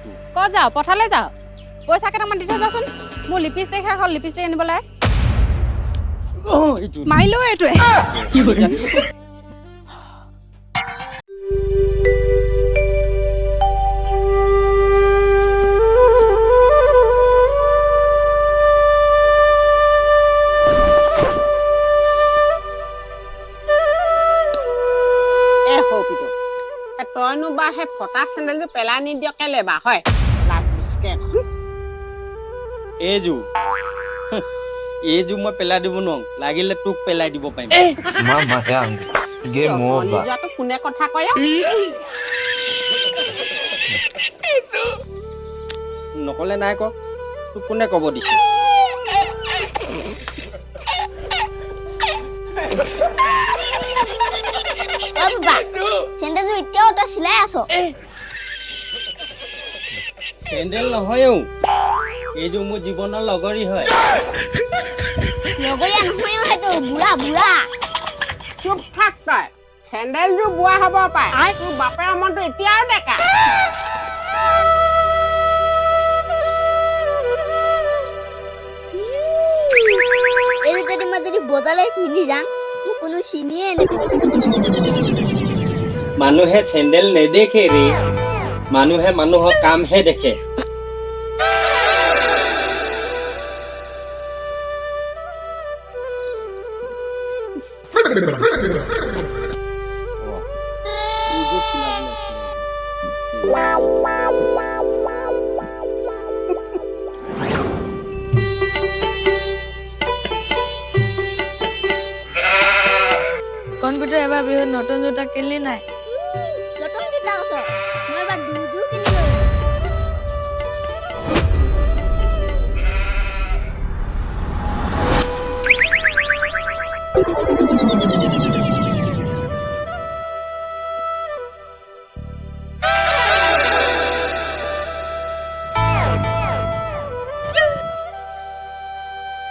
তোৰ ক যাও পথাৰলৈ যাও পইচা কেইটামান দি থৈ যাচোন মোৰ লিপষ্টিক শেষ হ'ল লিপষ্টিক আনিবলৈ এইটো মাৰিলো এইটোৱে কি হৈছে তইনো বা সেই ফটা চেণ্ডেলযোৰ পেলাই নিদিয় কেলে বা হয় লাজ বিচকে এইযোৰ মই পেলাই দিব নোৱাৰো লাগিলে তোক পেলাই দিব পাৰিম Mama yangu. Game over. নিজৰটো কোনে কথা কয় নকলে নাই ক তোক কোনে কব দিছে চেণ্ডেলযোৰ এতিয়াও তই চিলাই আছ চেণ্ডেল নহয়ও এইযোৰ মোৰ জীৱনৰ লগৰী হয় লগৰীয়া নহয়ও সেইটো বুঢ়া বুঢ়া চুপ থাক তই চেণ্ডেলযোৰ বোৱা হ'ব পাৰে তোৰ বাপেৰ মনটো এতিয়াও ডেকা এই যদি মই যদি বজাৰলৈ পিন্ধি যাম মোক কোনো চিনিয়ে নেপাব মানুহে চেণ্ডেল নেদেখে ৰে মানুহে মানুহৰ কামহে দেখে কম্পিউটাৰ এবাৰ বিহুত নতুন জোতা কিনিলি নাই নতুন জোতা কৈছ মই এবাৰ দুযোৰ কিনিলো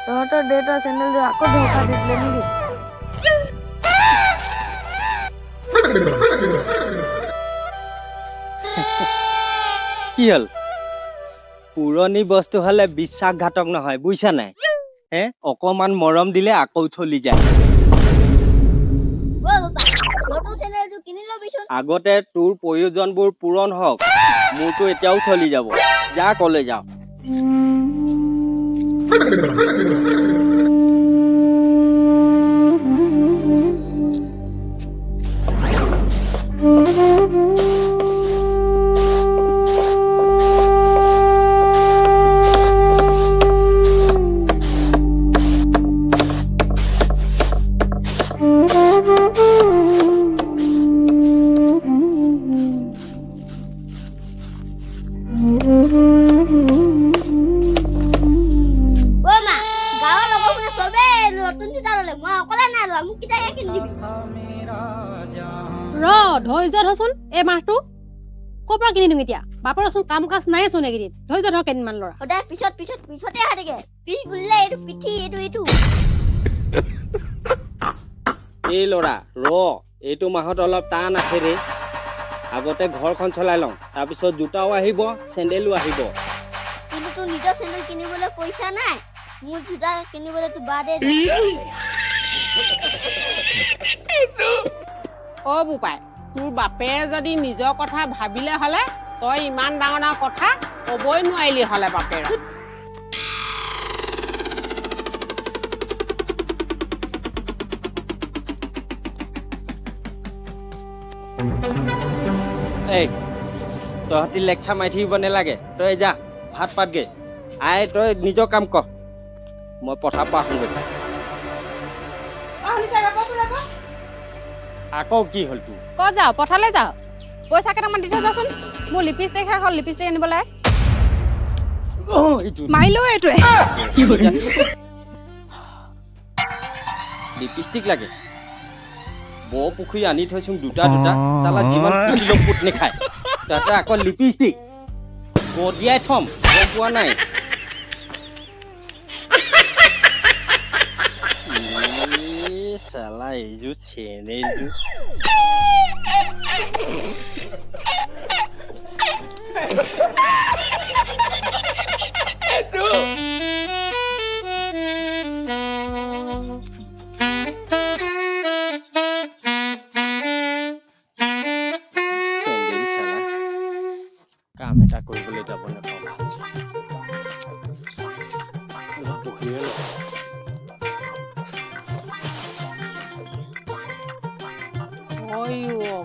তহঁতৰ দেউতাৰ চেণ্ডেলযোৰ আকৌ ধোকা দি দিলে নেকি কি হল পুৰণি বস্তু হলে বিশ্বাসঘাতক নহয় বুজিছা নাই অকমান মৰম দিলে আকৌ চলি যায় নতুন চেণ্ডেলযোৰ কিনি লবিচোন আগতে তোৰ প্ৰয়োজনবোৰ পূৰণ হওক মোৰতো এতিয়াও চলি যাব যা কলে যাও ধৈৰ্য ধৰচোন এই মাহটো ক'ৰ পৰা কিনি দিম এতিয়া বাপৰচোন কাম কাজ নাইচোন এইকেইদিন ধৈৰ্য ধৰ কেইদিনমান ল'ৰা সদায় পিছতে আহে থাকে পিছ বুলিলে এইটো পিঠি এইটো এই ল'ৰা এইটো মাহত অলপ টান আছে ৰে আগতে ঘৰখন চলাই লওঁ তাৰপিছত জোতাও আহিব চেণ্ডেলো আহিব কিন্তু তোৰ নিজৰ চেণ্ডেল কিনিবলৈ পইচা নাই মোৰ জোতা কিনিবলৈ তোৰ বাদে বোপাই তোৰ বাপে যদি নিজৰ কথা ভাবিলে হলে তই ইমান ডাঙৰ ডাঙৰ কথা কবই নোৱাৰিলি হলে বাপেৰ এই তহঁতি লেকচাৰ মাৰি থাকিব নালাগে তই যা ভাত পাতগে তই নিজৰ কাম কৰ মই পথাৰ পৰা আহোঁগৈ আকৌ কি হ'ল তোৰ ক যাও পথাৰলৈ যাও পইচা কেইটামান দি থৈ যাচোন মোৰ লিপষ্টিক শেষ হ'ল লিপষ্টিক আনিবলৈ মাৰিলো এইটোৱে কি হৈছে লিপষ্টিক লাগে বৰ পুখুৰী আনি থৈছোং দুটা চালা যিমান কিলো পুত নেখায় তাতে আকৌ লিপষ্টিক বদিয়াই থম গম পোৱা নাই চালা এইযোৰ চেনেলযোৰ কাম এটা কৰিবলৈ যাব নাপাওঁ বহিয়ে লওঁ।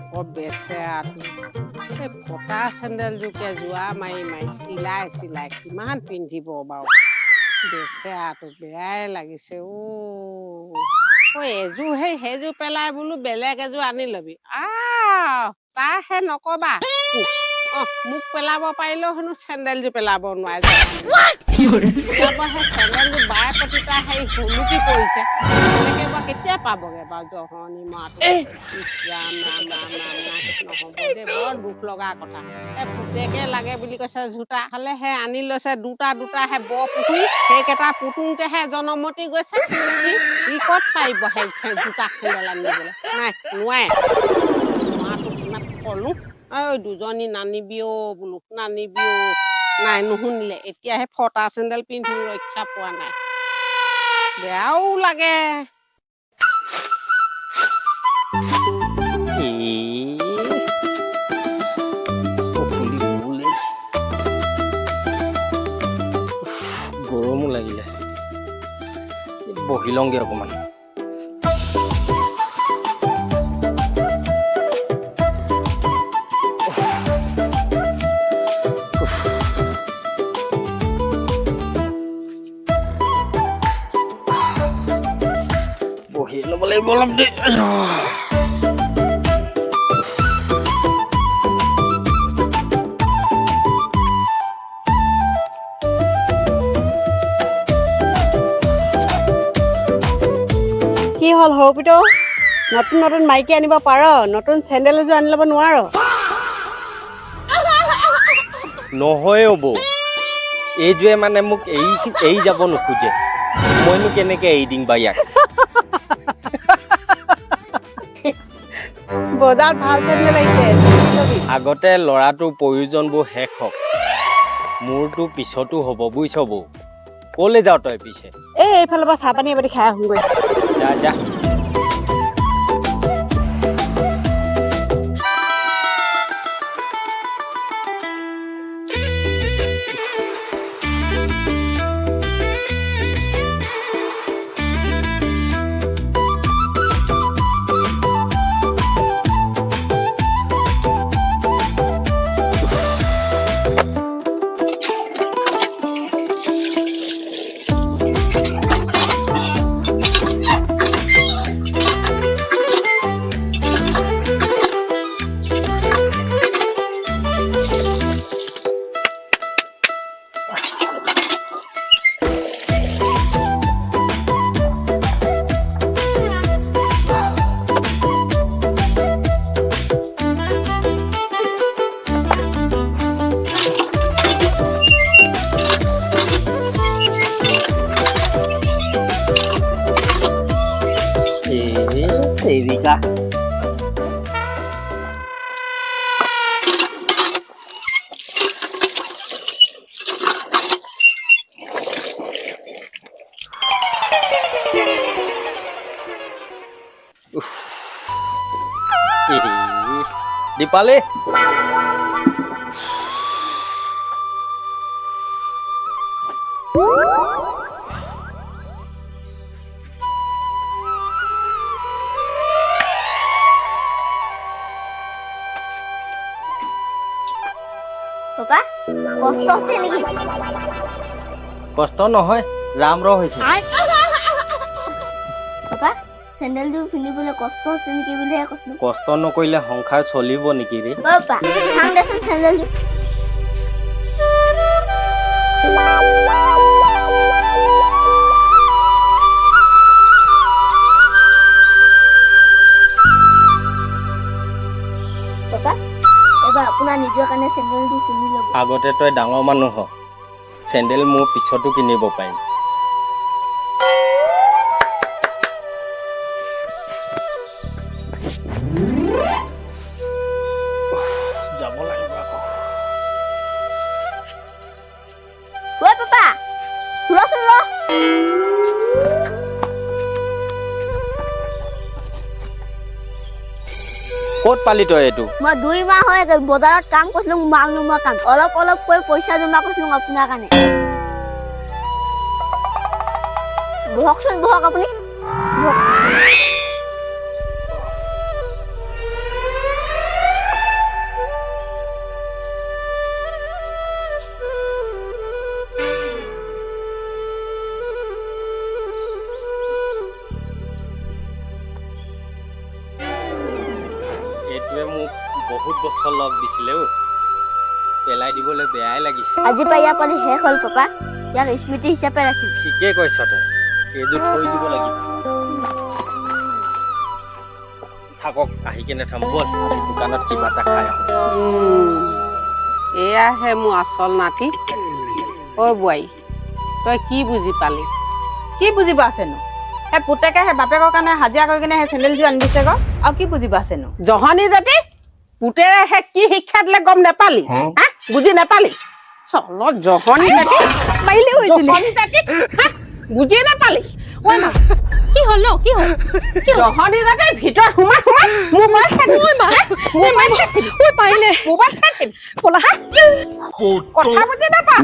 আকৌ বেচেৰাটো এই ফটা চেণ্ডেলযোৰকে যোৱা মাৰি মাৰি চিলাই কিমান পিন্ধিব বাৰু বেচেৰাটো বেয়াই লাগিছে এযোৰ সেইযোৰ পেলাই বোলো বেলেগ এযোৰ আনি ল'বি তাহে নকবা মোক পেলাব পাৰিলেও হেনো চেণ্ডেলযোৰ পেলাব নোৱাৰে চেণ্ডেলযোৰ বায়ে প্ৰতি তাৰ হুলুকি পৰিছে এনেকে বা কেতিয়া পাবগে বাৰু জহনী মাটো নহ'ব দেই বৰ দুখ লগা কথা পুতেকে লাগে বুলি কৈছে জোতা খালে আনি লৈছে দুটা বৰ পুখুৰী সেইকেইটা পুতুংতেহে জনমতি গৈছে ই ক'ত পাৰিব জোতা চেণ্ডেল আনিবলৈ নাই নোৱাৰে মাটো কিমান কলো দুজনী নানিবি বোলো নানিবি নাই নুশুনিলে এতিয়াহে ফটা চেণ্ডেল পিন্ধি ৰক্ষা পোৱা নাই বেয়াও লাগে গৰমো লাগিলে বহি লওঁগে অকমান বহি ল'ব লাগিব অলপ দেৰি কি হ'ল সৰুপিতো নতুন মাইকী আনিব পাৰ নতুন চেণ্ডেল এযোৰ আনি ল'ব নোৱাৰ নহয় বৌ এইযোৰে মানে মোক এৰি যাব নোখোজে মইনো কেনেকে এৰি দিম বা ইয়াক বজাৰত ভাল চেণ্ডেল আহিছে আগতে ল'ৰাটোৰ প্ৰয়োজনবোৰ শেষ হওক মোৰতো পিছতো হ'ব বুজিছ বৌ ক'লে যাওঁ তই পিছে এইফালৰ পৰা চাহ পানী এবাৰ খাই আহোঁগৈ যা যা Erika. Dipali. Papa, কষ্ট আছে নেকি? কষ্ট নহয়, ৰাম ৰ হৈছে। Papa, চেণ্ডেলযোৰ পিন্ধিবলৈ কষ্ট আছে নেকি বুলিহে কৈছিলো। কষ্ট নকৰিলে সংসাৰ চলিব নেকি ৰে? Papa, চাং দেচোন চেণ্ডেলযোৰ। Papa, এবাৰ আপোনাৰ নিজৰ কাৰণে চেণ্ডেলযোৰ কিনি ল'ব। আগতে তই ডাঙৰ মানুহ হ চেণ্ডেল মোৰ পিছতো কিনিব পাৰিম যাব লাগিব আকৌ ঐ পাপা ৰচোন ৰ ক'ত পালি তই এইটো মই 2 মাহ হৈ গ'ল বজাৰত কাম কৰিছিলো মাক নোমোৱা কাম অলপ কৈ পইচা জমা কৰিছিলো আপোনাৰ কাৰণে বহকচোন বহক আপুনি এইটোৱে মোক বহুত বছৰ লগ দিছিলে পেলাই দিবলৈ বেয়াই লাগিছে আজি পৰা ইয়াৰ পানী শেষ হ'ল পাপা ইয়াক স্মৃতি হিচাপে ৰাখিম ঠিকেই কৈছ তই এইযোৰ থৈ দিব লাগিব থাকক আহি কেনে থম বল আজি দোকানত কিবা এটা খাই আহোঁ এয়াহে মোৰ আচল নাতি ঐ বোৱাৰী তই কি বুজি পালি কি বুজিব আছেনো সেই পুতেকে সেই বাপেকৰ কাৰণে হাজিৰা কৰি কিনে সেই চেণ্ডেলযোৰ আনি দিছে গৈ আৰু কি বুজিব আছেনো জহনী জাতি পুতেৰেহে কি শিক্ষা দিলে গম নেপালি হা বুজি নেপালি চল জহনী জাতি মাৰিলে জহনী জাতি হা? বুজি নেপালি ঐ মা কি হ'ল ন কি হ'ল জহনী জাতি ভিতৰত সোমাই মোবাইল চাই মোবাইল চাই পাৰিলে মোবাইল চাই পলা কথা বুজি নাপা